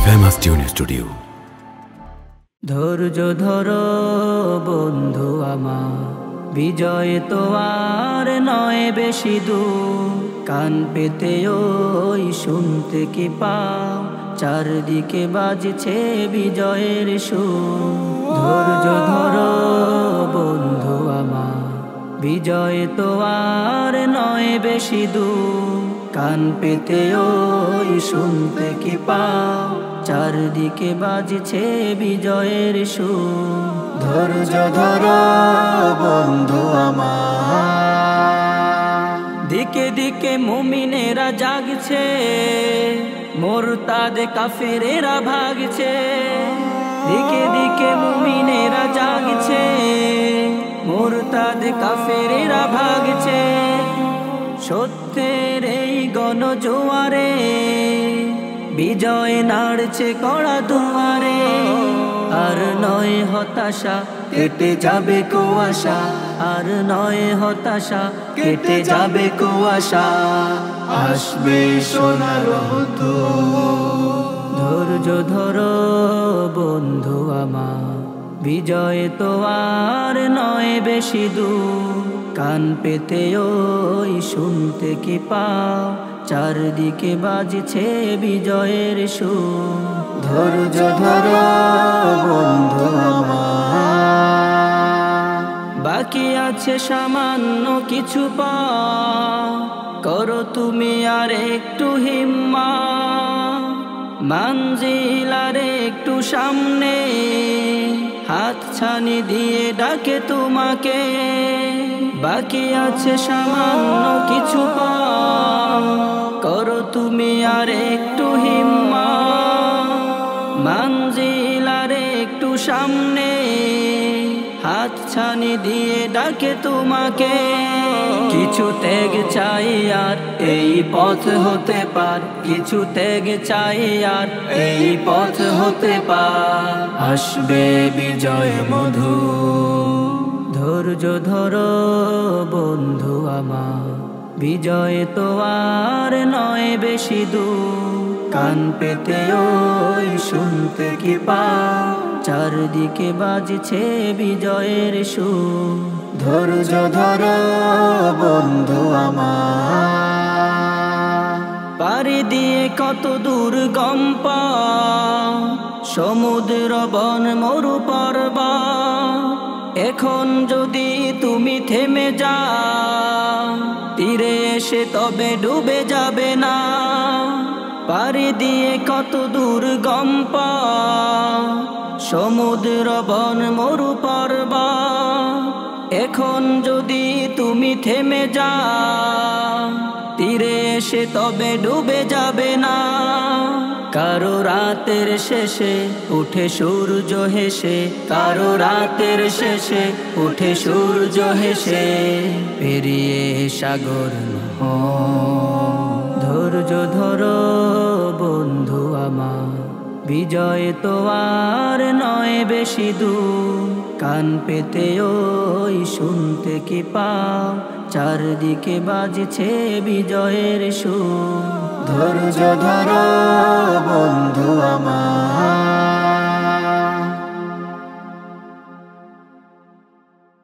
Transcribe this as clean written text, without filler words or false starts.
Famous tune studio. ধৈর্য ধরো বন্ধু আমার, বিজয় তো আর নয় বেশি দূর। কান পেতে ওই শুনতে কি পাও, চারদিকে বাজছে বিজয়ের সুর। ধৈর্য ধরো বন্ধু আমার, বিজয় তো আর নয় বেশি দূর। কান পেতে ওই শুনতে কি পাও, চারদিকে বাজছে বিজয়ের সুর। ধৈর্য ধরো বন্ধু আমার, দিকে দিকে মুমিনেরা জাগছে, মুরতাদ কাফেরেরা ভাগছে। দিকে দিকে মুমিনেরা জাগছে, মুরতাদ কাফেরেরা ভাগছে। সত্যের এই গণজোয়ারে বিজয় নাড়ছে কড়া দুয়ারে। আর নয় হতাশা, কেটে যাবে কুয়াশা। আর নয় হতাশা, কেটে যাবে কুয়াশা। আসবে সোনার ধৈর্য ধরো বন্ধু আমার, বিজয় তো আর নয় বেশি দূর। কান পেতে ওই শুনতে কি পাও, চারদিকে বাজছে বিজয়ের সুর। ধৈর্য ধরো বন্ধু আমার, বাকি আছে সামান্য কিছু পাও। করো তুমি আর একটু হিম্মা, মঞ্জিল আর একটু সামনে। হাত ছানি দিয়ে ডাকে তোমাকে, বাকি আছে সামান্য কিছু পাও। করো তুমি আর একটু হিম্মা, মঞ্জিল আর একটু সামনে। হাত ছানি দিয়ে ডাকে তোমাকে। কিছু ত্যাগ চাই আর এই পথ হতে পার, কিছু ত্যাগ চাই আর এই পথ হতে পার। আসবে বিজয় মধু। ধৈর্য ধরো বন্ধু আমার, বিজয় তো আর নয় বেশি দূর। কান পেতে ওই শুনতে কি পাও, চারদিকে বাজছে বিজয়ের সুর। ধৈর্য ধরো বন্ধু আমার, পাড়ি দিয়ে কত দূর গম্পা, সমুদ্র বন মরু পর্বত। এখন যদি তুমি থেমে যাও, তীরে এসে তবে ডুবে যাবে না। পাড়ি দিয়ে কত দূর গম্পা, সমুদ্র বন মরু পর্বত। এখন যদি তুমি থেমে যাও, তীরে এসে তবে ডুবে যাবে না। কারো রাতের শেষে উঠে সূর্য হেসে, কারো রাতের শেষে উঠে সূর্য হেসে। পেরিয়ে সাগর ধৈর্য ধরো বন্ধু আমার, বিজয় তো আর নয় বেশি দূর। কান পেতে ওই শুনতে কি পাও, চারদিকে বাজছে বিজয়ের সুর। ধৈর্য ধরো বন্ধু আমার।